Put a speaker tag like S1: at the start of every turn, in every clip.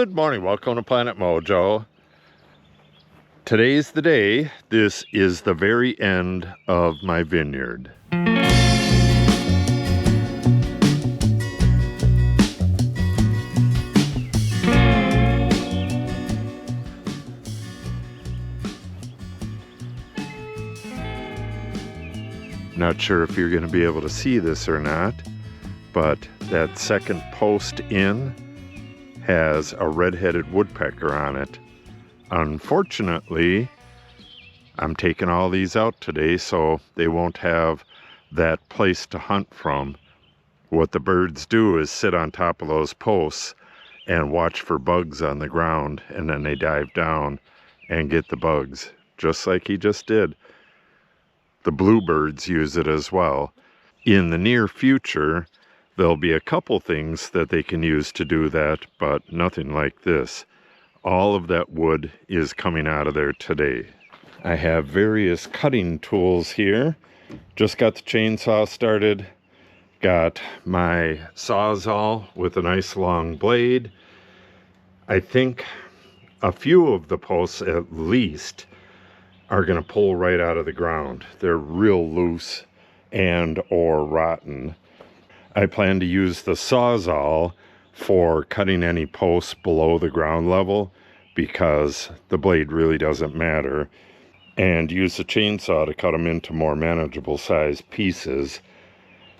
S1: Good morning, welcome to Planet Mojo. Today's the day. This is the very end of my vineyard. Not sure if you're going to be able to see this or not, but that second post in has a red-headed woodpecker on it. Unfortunately, I'm taking all these out today, so they won't have that place to hunt from. What the birds do is sit on top of those posts and watch for bugs on the ground, and then they dive down and get the bugs, just like he just did. The bluebirds use it as well. In the near future, there'll be a couple things that they can use to do that, but nothing like this. All of that wood is coming out of there today. I have various cutting tools here. Just got the chainsaw started. Got my Sawzall with a nice long blade. I think a few of the posts at least are going to pull right out of the ground. They're real loose and or rotten. I plan to use the Sawzall for cutting any posts below the ground level because the blade really doesn't matter, and use the chainsaw to cut them into more manageable sized pieces.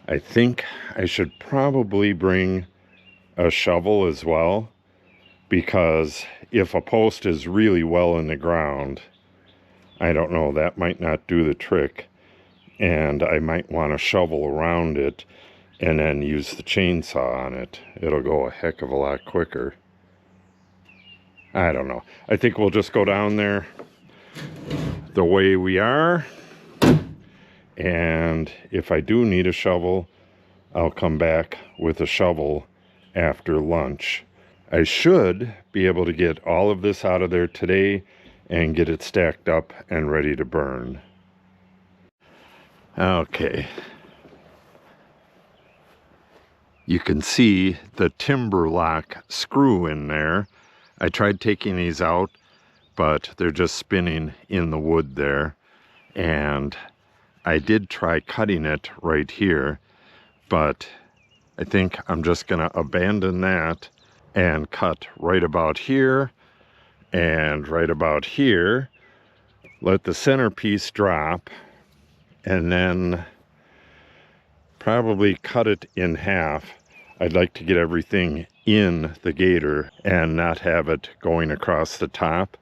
S1: I think I should probably bring a shovel as well, because if a post is really well in the ground, I don't know, that might not do the trick, and I might want to shovel around it and then use the chainsaw on it. It'll go a heck of a lot quicker. I don't know. I think we'll just go down there the way we are, and if I do need a shovel, I'll come back with a shovel after lunch. I should be able to get all of this out of there today and get it stacked up and ready to burn. Okay. You can see the timber lock screw in there. I tried taking these out, but they're just spinning in the wood there. And I did try cutting it right here, but I think I'm just gonna abandon that and cut right about here and right about here. Let the centerpiece drop, and then probably cut it in half. I'd like to get everything in the gator and not have it going across the top.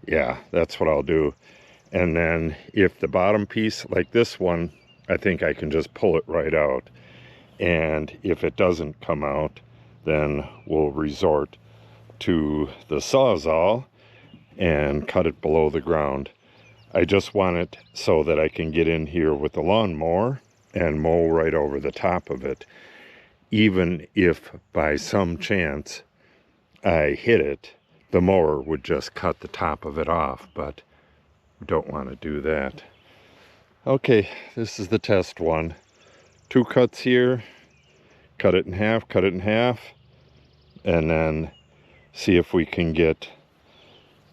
S1: Yeah, that's what I'll do. And then if the bottom piece, like this one, I think I can just pull it right out. And if it doesn't come out, then we'll resort to the Sawzall and cut it below the ground. I just want it so that I can get in here with the lawnmower and mow right over the top of it. Even if by some chance I hit it, the mower would just cut the top of it off, but don't want to do that. Okay, this is the test one. 2 cuts here, cut it in half, and then see if we can get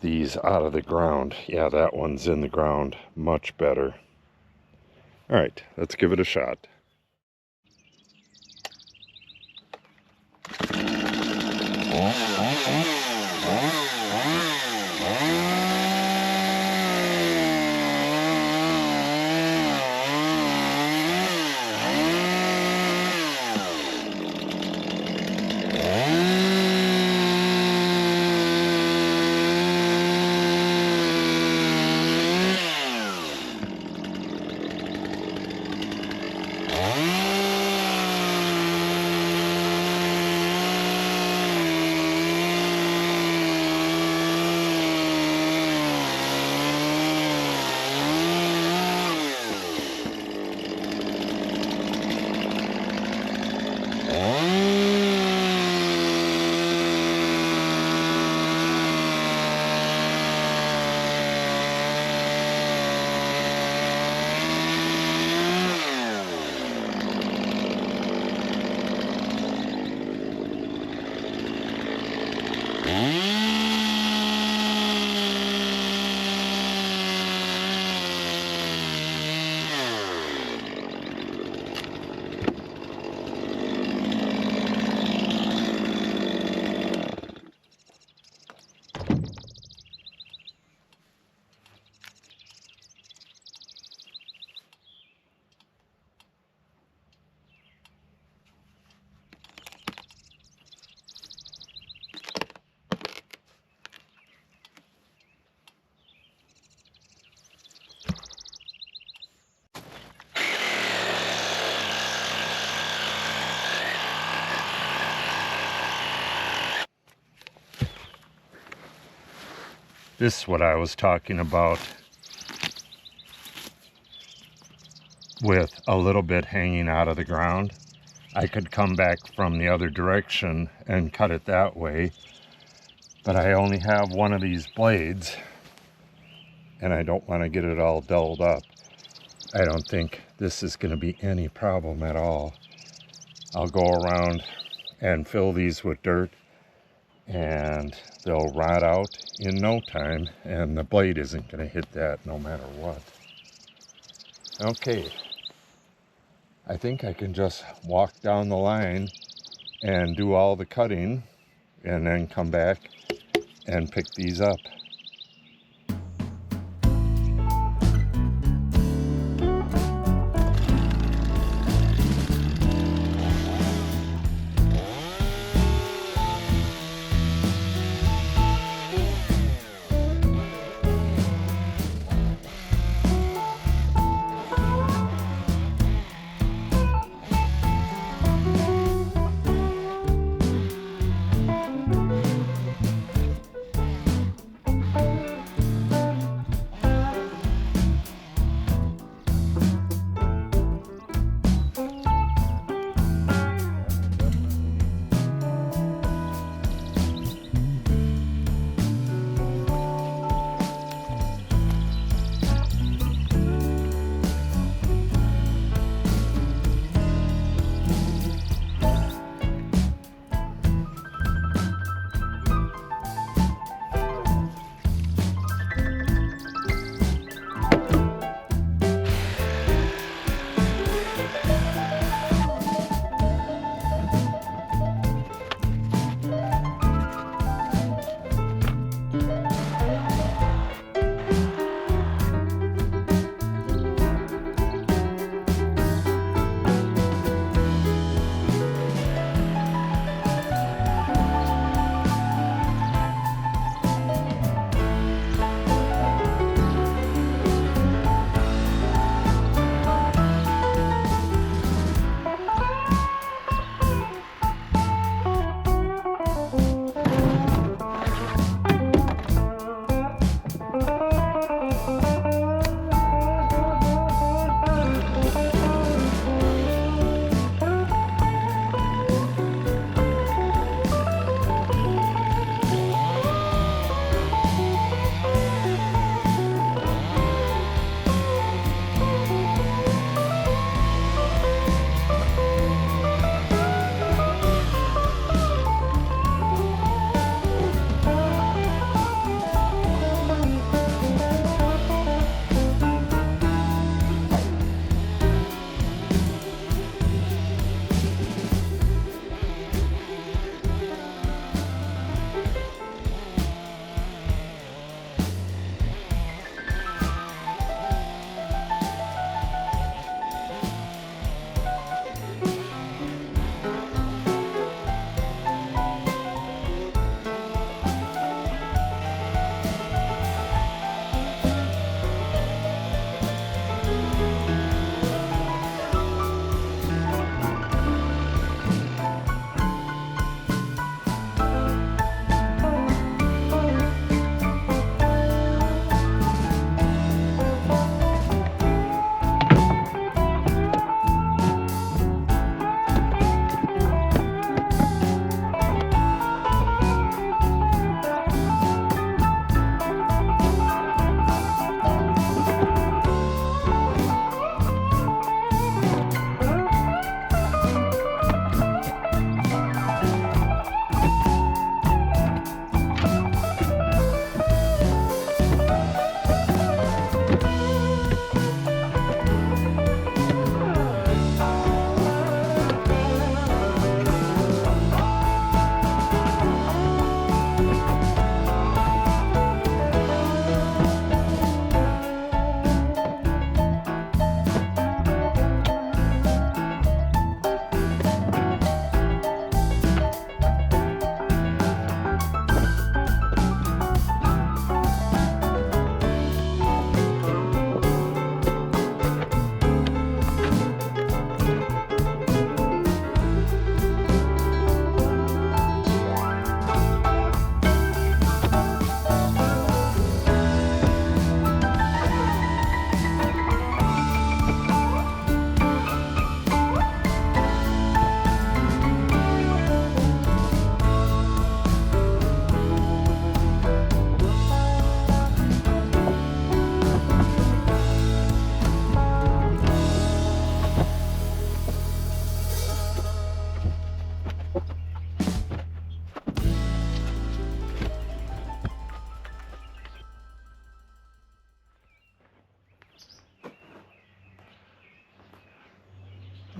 S1: these out of the ground. Yeah, that one's in the ground much better. All right, let's give it a shot. This is what I was talking about with a little bit hanging out of the ground. I could come back from the other direction and cut it that way, but I only have one of these blades and I don't want to get it all dulled up. I don't think this is going to be any problem at all. I'll go around and fill these with dirt and they'll rot out in no time, and the blade isn't going to hit that no matter what. Okay, I think I can just walk down the line and do all the cutting and then come back and pick these up.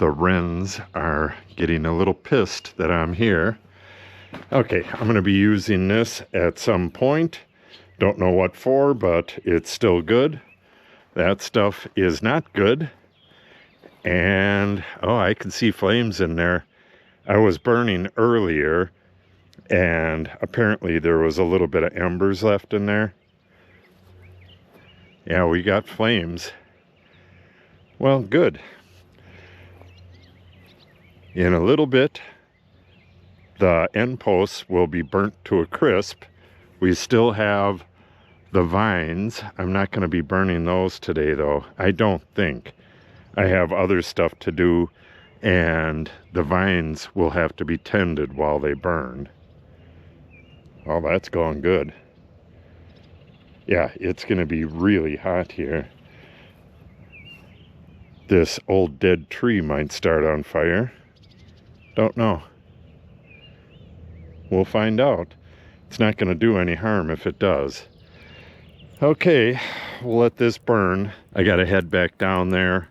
S1: The wrens are getting a little pissed that I'm here. Okay, I'm going to be using this at some point. Don't know what for, but it's still good. That stuff is not good. And, oh, I can see flames in there. I was burning earlier, and apparently there was a little bit of embers left in there. Yeah, we got flames. Well, good. In a little bit, the end posts will be burnt to a crisp. We still have the vines. I'm not going to be burning those today, though. I don't think. I have other stuff to do, and the vines will have to be tended while they burn. Oh, that's going good. Yeah, it's going to be really hot here. This old dead tree might start on fire. Don't know. We'll find out. It's not going to do any harm if it does. Okay, we'll let this burn. I got to head back down there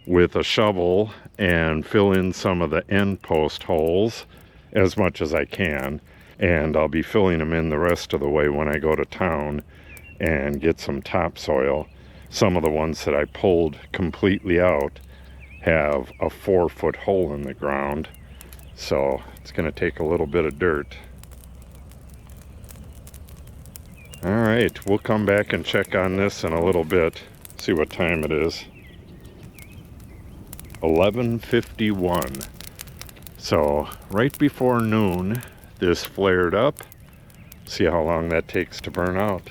S1: with a shovel and fill in some of the end post holes as much as I can. And I'll be filling them in the rest of the way when I go to town and get some topsoil. Some of the ones that I pulled completely out have a 4-foot hole in the ground. So it's going to take a little bit of dirt. All right, we'll come back and check on this in a little bit. See what time it is. 11:51. So right before noon, this flared up. See how long that takes to burn out.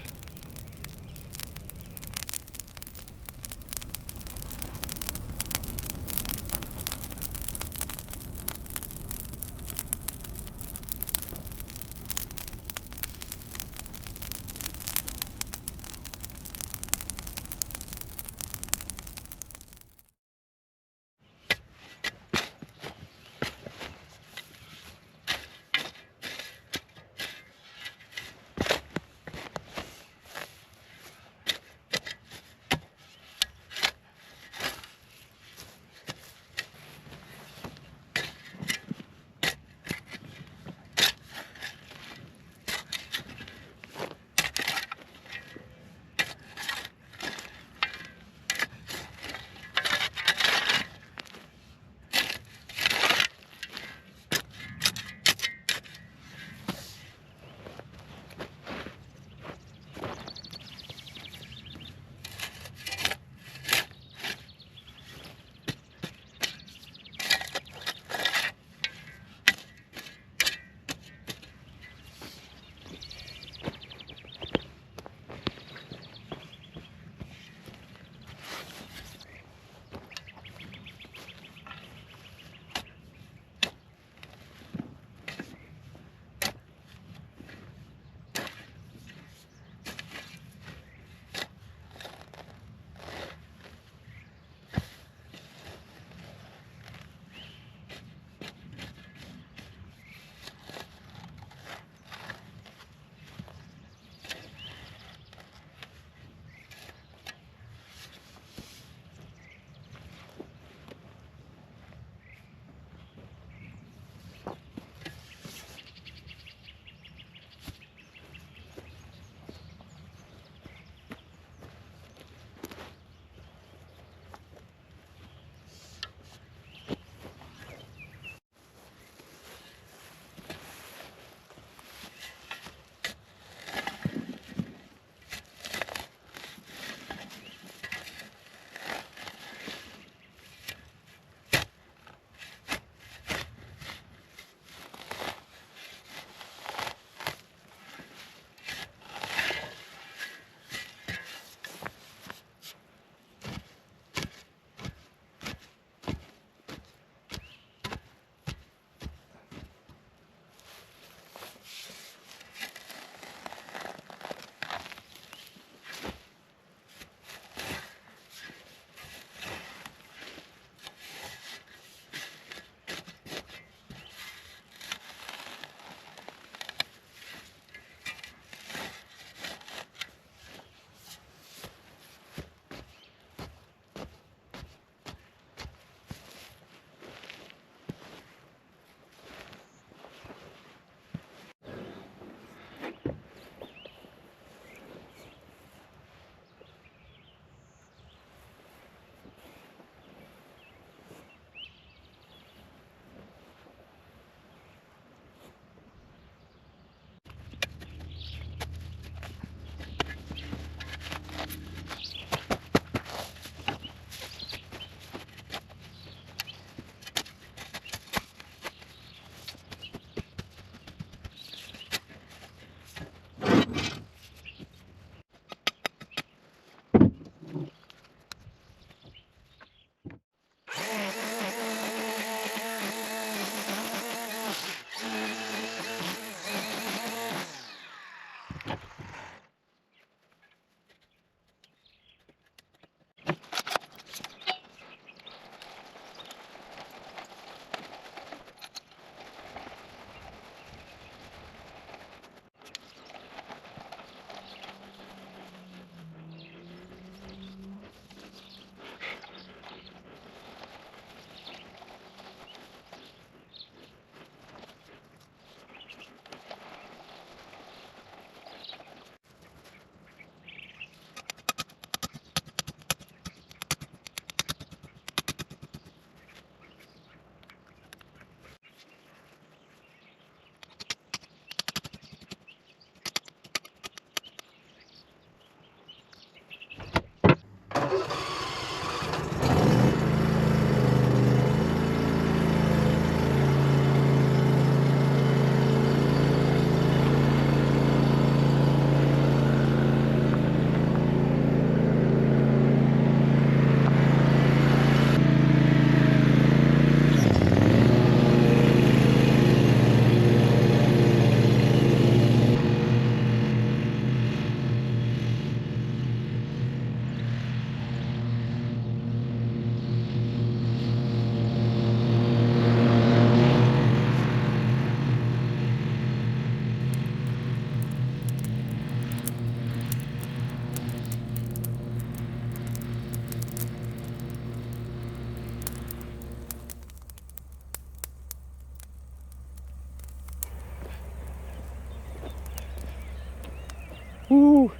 S1: Woo!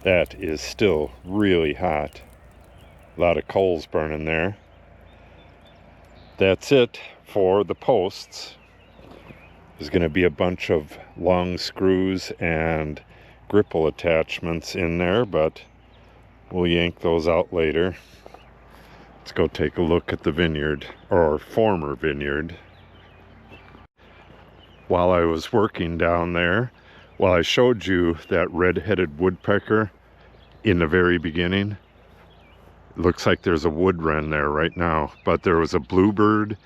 S1: That is still really hot. A lot of coals burning there. That's it for the posts. There's going to be a bunch of long screws and gripple attachments in there, but we'll yank those out later. Let's go take a look at the vineyard, or former vineyard. While I was working down there, while I showed you that red-headed woodpecker in the very beginning, it looks like there's a wood wren there right now, but there was a bluebird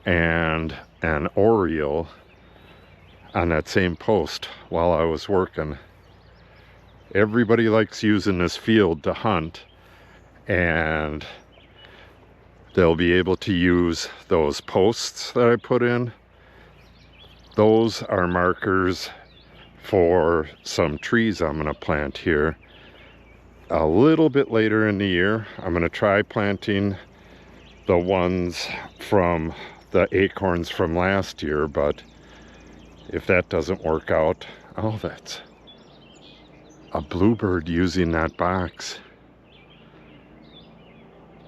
S1: and an oriole on that same post while I was working. Everybody likes using this field to hunt, and they'll be able to use those posts that I put in. Those are markers for some trees I'm going to plant here. A little bit later in the year, I'm going to try planting the ones from the acorns from last year, but if that doesn't work out, oh, that's a bluebird using that box.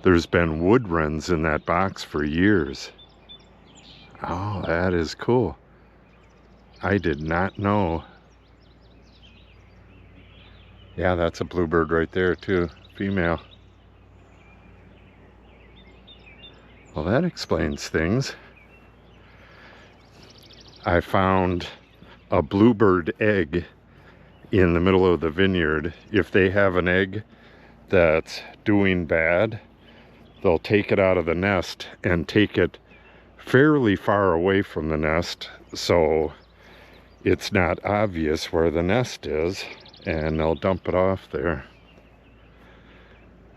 S1: There's been wood wrens in that box for years. Oh, that is cool. I did not know. Yeah, that's a bluebird right there too, female. Well, that explains things. I found a bluebird egg in the middle of the vineyard. If they have an egg that's doing bad, they'll take it out of the nest and take it fairly far away from the nest so it's not obvious where the nest is, and they'll dump it off there.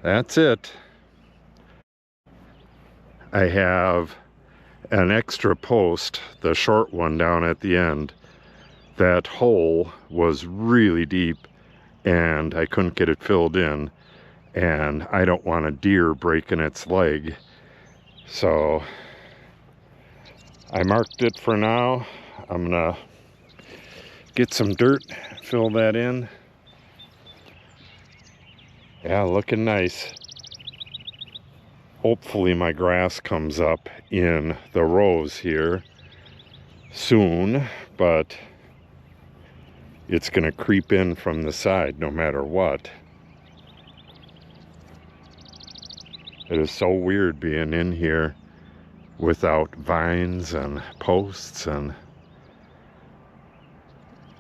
S1: That's it. I have an extra post, the short one down at the end. That hole was really deep and I couldn't get it filled in, and I don't want a deer breaking its leg, so I marked it for now. I'm gonna get some dirt, fill that in. Yeah, looking nice. Hopefully my grass comes up in the rows here soon, but it's gonna creep in from the side no matter what. It is so weird being in here without vines and posts, and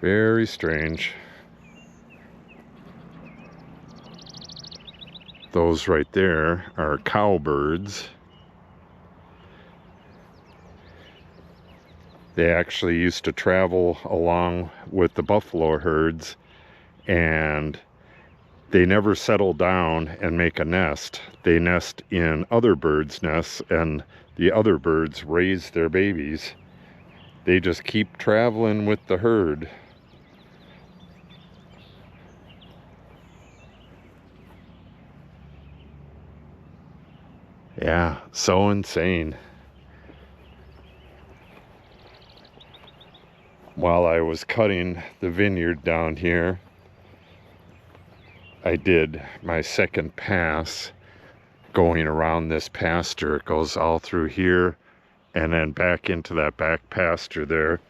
S1: very strange. Those right there are cowbirds. They actually used to travel along with the buffalo herds, and they never settle down and make a nest. They nest in other birds' nests, and the other birds raise their babies. They just keep traveling with the herd. Yeah, so insane. While I was cutting the vineyard down here, I did my second pass going around this pasture. It goes all through here and then back into that back pasture there.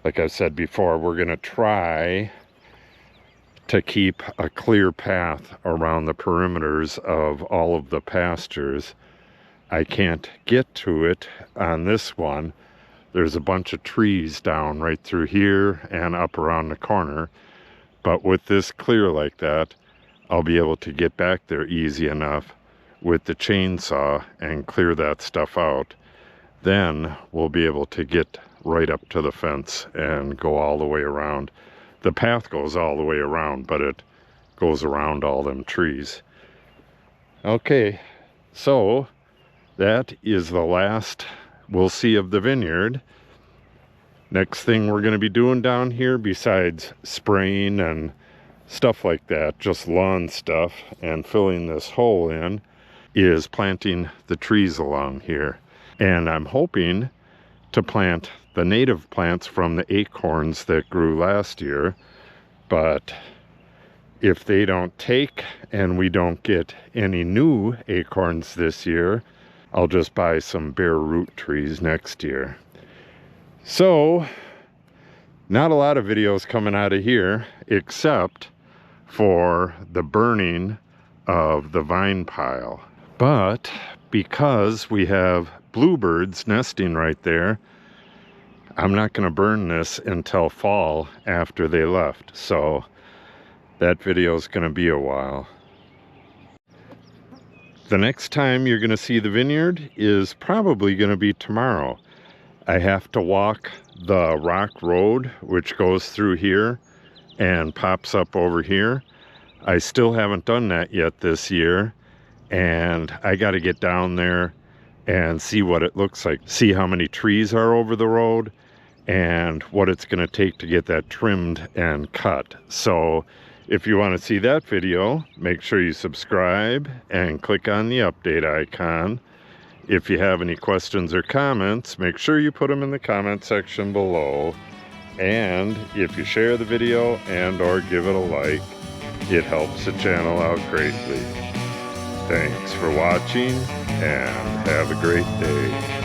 S1: Like I said before, we're going to try to keep a clear path around the perimeters of all of the pastures. I can't get to it on this one. There's a bunch of trees down right through here and up around the corner. But with this clear like that, I'll be able to get back there easy enough with the chainsaw and clear that stuff out. Then we'll be able to get right up to the fence and go all the way around. The path goes all the way around, but it goes around all them trees. Okay, so that is the last we'll see of the vineyard. Next thing we're going to be doing down here, besides spraying and stuff like that, just lawn stuff and filling this hole in, is planting the trees along here. And I'm hoping to plant the native plants from the acorns that grew last year. But if they don't take and we don't get any new acorns this year, I'll just buy some bare root trees next year. So, not a lot of videos coming out of here, except for the burning of the vine pile. But because we have bluebirds nesting right there, I'm not going to burn this until fall after they left. So that video is going to be a while. The next time you're going to see the vineyard is probably going to be tomorrow. I have to walk the rock road, which goes through here and pops up over here. I still haven't done that yet this year, and I got to get down there and see what it looks like, see how many trees are over the road, and what it's going to take to get that trimmed and cut. So if you want to see that video, make sure you subscribe and click on the update icon. If you have any questions or comments, make sure you put them in the comment section below. And if you share the video and or give it a like, it helps the channel out greatly. Thanks for watching and have a great day.